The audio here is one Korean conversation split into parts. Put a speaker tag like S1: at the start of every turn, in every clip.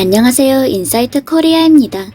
S1: 안녕하세요. 인사이트 코리아입니다.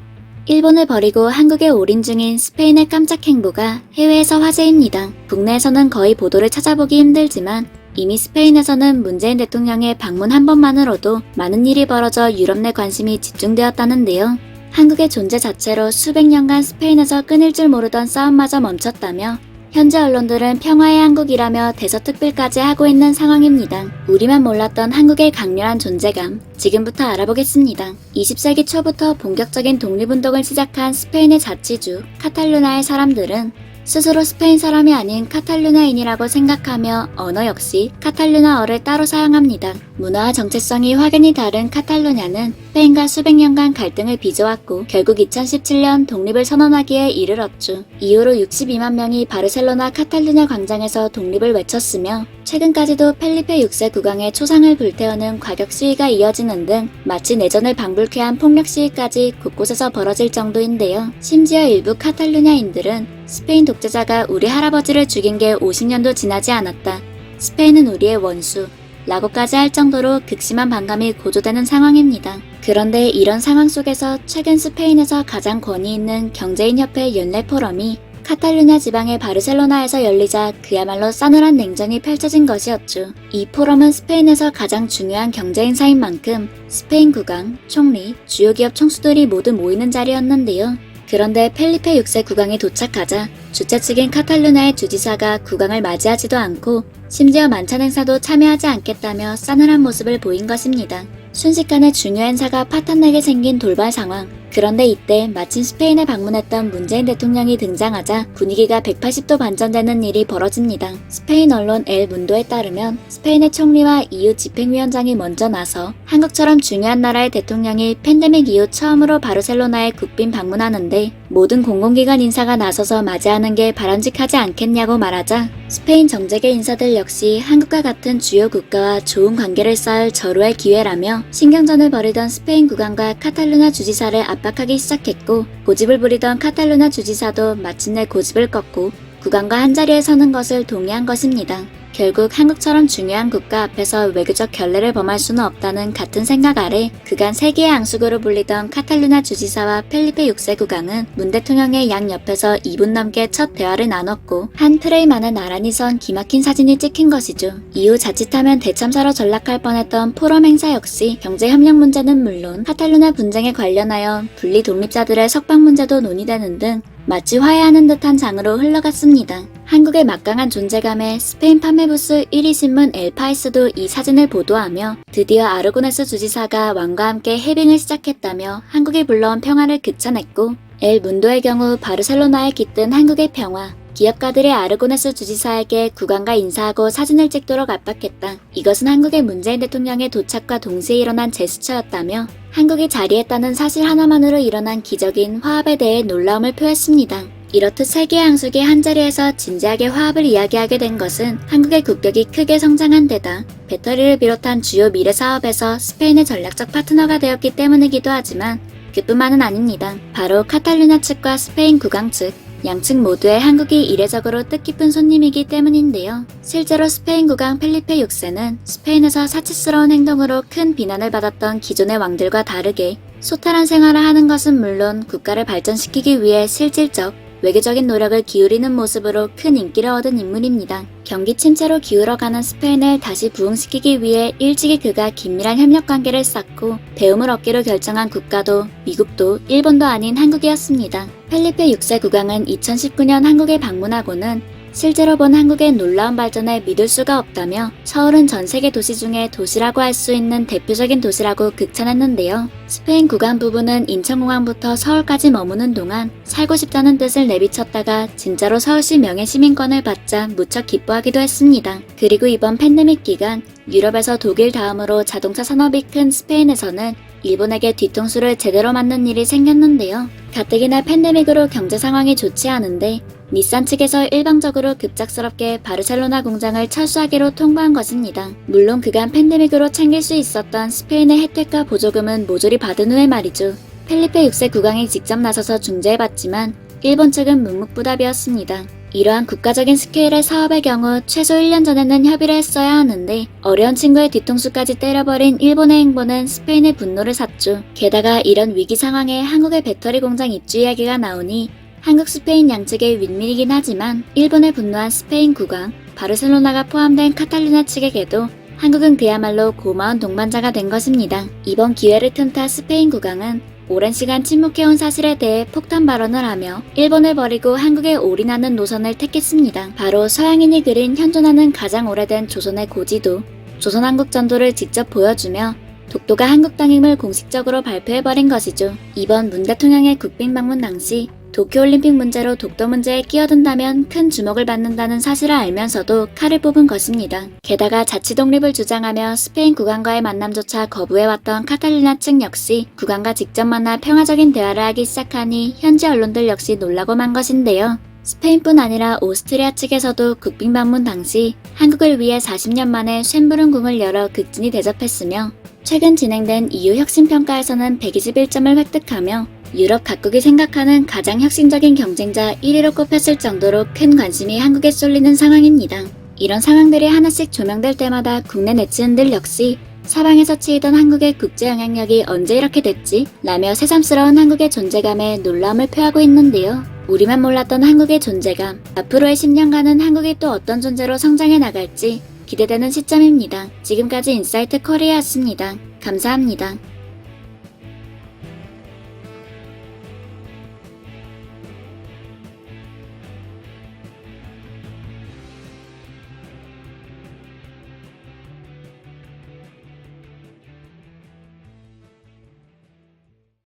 S1: 일본을 버리고 한국에 올인 중인 스페인의 깜짝 행보가 해외에서 화제입니다. 국내에서는 거의 보도를 찾아보기 힘들지만 이미 스페인에서는 문재인 대통령의 방문 한 번만으로도 많은 일이 벌어져 유럽 내 관심이 집중되었다는데요. 한국의 존재 자체로 수백 년간 스페인에서 끊일 줄 모르던 싸움마저 멈췄다며 현재 언론들은 평화의 한국이라며 대서특필까지 하고 있는 상황입니다. 우리만 몰랐던 한국의 강렬한 존재감, 지금부터 알아보겠습니다. 20세기 초부터 본격적인 독립운동을 시작한 스페인의 자치주 카탈루냐의 사람들은 스스로 스페인 사람이 아닌 카탈루냐인이라고 생각하며 언어 역시 카탈루냐어를 따로 사용합니다. 문화와 정체성이 확연히 다른 카탈루냐는 스페인과 수백 년간 갈등을 빚어왔고 결국 2017년 독립을 선언하기에 이르렀죠. 이후로 62만 명이 바르셀로나 카탈루냐 광장에서 독립을 외쳤으며 최근까지도 펠리페 6세 국왕의 초상을 불태우는 과격 시위가 이어지는 등 마치 내전을 방불케 한 폭력 시위까지 곳곳에서 벌어질 정도인데요. 심지어 일부 카탈루냐인들은 스페인 독재자가 우리 할아버지를 죽인 게 50년도 지나지 않았다. 스페인은 우리의 원수. 라고까지 할 정도로 극심한 반감이 고조되는 상황입니다. 그런데 이런 상황 속에서 최근 스페인에서 가장 권위 있는 경제인협회 연례 포럼이 카탈루냐 지방의 바르셀로나에서 열리자 그야말로 싸늘한 냉전이 펼쳐진 것이었죠. 이 포럼은 스페인에서 가장 중요한 경제인사인 만큼 스페인 국왕, 총리, 주요 기업 총수들이 모두 모이는 자리였는데요. 그런데 펠리페 6세 국왕이 도착하자 주최 측인 카탈루냐의 주지사가 국왕을 맞이하지도 않고 심지어 만찬 행사도 참여하지 않겠다며 싸늘한 모습을 보인 것입니다. 순식간에 중요 행사가 파탄나게 생긴 돌발 상황. 그런데 이때 마침 스페인에 방문했던 문재인 대통령이 등장하자 분위기가 180도 반전되는 일이 벌어집니다. 스페인 언론 엘 문도에 따르면 스페인의 총리와 EU 집행위원장이 먼저 나서 한국처럼 중요한 나라의 대통령이 팬데믹 이후 처음으로 바르셀로나에 국빈 방문하는데 모든 공공기관 인사가 나서서 맞이하는 게 바람직하지 않겠냐고 말하자 스페인 정재계 인사들 역시 한국과 같은 주요 국가와 좋은 관계를 쌓을 절호의 기회라며 신경전을 벌이던 스페인 국왕과 카탈루냐 주지사를 압박하기 시작했고 고집을 부리던 카탈루냐 주지사도 마침내 고집을 꺾고 국왕과 한자리에 서는 것을 동의한 것입니다. 결국 한국처럼 중요한 국가 앞에서 외교적 결례를 범할 수는 없다는 같은 생각 아래 그간 세계의 앙숙으로 불리던 카탈루냐 주지사와 펠리페 6세 국왕은 문 대통령의 양 옆에서 2분 넘게 첫 대화를 나눴고 한 프레임 안에 나란히 선 기막힌 사진이 찍힌 것이죠. 이후 자칫하면 대참사로 전락할 뻔했던 포럼 행사 역시 경제협력 문제는 물론 카탈루냐 분쟁에 관련하여 분리 독립자들의 석방 문제도 논의되는 등 마치 화해하는 듯한 장으로 흘러갔습니다. 한국의 막강한 존재감에 스페인 판매부스 1위 신문 엘파이스도 이 사진을 보도하며 드디어 아르고네스 주지사가 왕과 함께 해빙을 시작했다며 한국이 불러온 평화를 극찬했고 엘 문도의 경우 바르셀로나에 깃든 한국의 평화, 기업가들이 아르고네스 주지사에게 국왕과 인사하고 사진을 찍도록 압박했다. 이것은 한국의 문재인 대통령의 도착과 동시에 일어난 제스처였다며 한국이 자리했다는 사실 하나만으로 일어난 기적인 화합에 대해 놀라움을 표했습니다. 이렇듯 세계의 앙숙이 한자리에서 진지하게 화합을 이야기하게 된 것은 한국의 국격이 크게 성장한 데다 배터리를 비롯한 주요 미래 사업에서 스페인의 전략적 파트너가 되었기 때문이기도 하지만 그뿐만은 아닙니다. 바로 카탈루냐 측과 스페인 국왕 측 양측 모두의 한국이 이례적으로 뜻깊은 손님이기 때문인데요. 실제로 스페인 국왕 펠리페 6세는 스페인에서 사치스러운 행동으로 큰 비난을 받았던 기존의 왕들과 다르게 소탈한 생활을 하는 것은 물론 국가를 발전시키기 위해 실질적 외교적인 노력을 기울이는 모습으로 큰 인기를 얻은 인물입니다. 경기 침체로 기울어가는 스페인을 다시 부흥시키기 위해 일찍이 그가 긴밀한 협력관계를 쌓고 배움을 얻기로 결정한 국가도 미국도 일본도 아닌 한국이었습니다. 펠리페 6세 국왕은 2019년 한국에 방문하고는 실제로 본 한국의 놀라운 발전을 믿을 수가 없다며 서울은 전 세계 도시 중에 도시라고 할 수 있는 대표적인 도시라고 극찬했는데요. 스페인 국왕 부부는 인천공항부터 서울까지 머무는 동안 살고 싶다는 뜻을 내비쳤다가 진짜로 서울시 명예시민권을 받자 무척 기뻐하기도 했습니다. 그리고 이번 팬데믹 기간 유럽에서 독일 다음으로 자동차 산업이 큰 스페인에서는 일본에게 뒤통수를 제대로 맞는 일이 생겼는데요. 가뜩이나 팬데믹으로 경제 상황이 좋지 않은데 닛산 측에서 일방적으로 급작스럽게 바르셀로나 공장을 철수하기로 통보한 것입니다. 물론 그간 팬데믹으로 챙길 수 있었던 스페인의 혜택과 보조금은 모조리 받은 후에 말이죠. 펠리페 6세 국왕이 직접 나서서 중재해봤지만 일본 측은 묵묵부답이었습니다. 이러한 국가적인 스케일의 사업의 경우 최소 1년 전에는 협의를 했어야 하는데 어려운 친구의 뒤통수까지 때려버린 일본의 행보는 스페인의 분노를 샀죠. 게다가 이런 위기 상황에 한국의 배터리 공장 입주 이야기가 나오니 한국 스페인 양측의 윈윈이긴 하지만 일본에 분노한 스페인 국왕 바르셀로나가 포함된 카탈루냐 측에게도 한국은 그야말로 고마운 동반자가 된 것입니다. 이번 기회를 틈타 스페인 국왕은 오랜 시간 침묵해온 사실에 대해 폭탄 발언을 하며 일본을 버리고 한국에 올인하는 노선을 택했습니다. 바로 서양인이 그린 현존하는 가장 오래된 조선의 고지도 조선한국전도를 직접 보여주며 독도가 한국 땅임을 공식적으로 발표해버린 것이죠. 이번 문 대통령의 국빈 방문 당시 도쿄올림픽 문제로 독도 문제에 끼어든다면 큰 주목을 받는다는 사실을 알면서도 칼을 뽑은 것입니다. 게다가 자치 독립을 주장하며 스페인 국왕과의 만남조차 거부해왔던 카탈루냐 측 역시 국왕과 직접 만나 평화적인 대화를 하기 시작하니 현지 언론들 역시 놀라고 만 것인데요. 스페인뿐 아니라 오스트리아 측에서도 국빈 방문 당시 한국을 위해 40년 만에 쇤부른 궁을 열어 극진히 대접했으며 최근 진행된 EU 혁신평가에서는 121점을 획득하며 유럽 각국이 생각하는 가장 혁신적인 경쟁자 1위로 꼽혔을 정도로 큰 관심이 한국에 쏠리는 상황입니다. 이런 상황들이 하나씩 조명될 때마다 국내 네티즌들 역시 사방에서 치이던 한국의 국제 영향력이 언제 이렇게 됐지? 라며 새삼스러운 한국의 존재감에 놀라움을 표하고 있는데요. 우리만 몰랐던 한국의 존재감, 앞으로의 10년간은 한국이 또 어떤 존재로 성장해 나갈지 기대되는 시점입니다. 지금까지 인사이트 코리아였습니다. 감사합니다.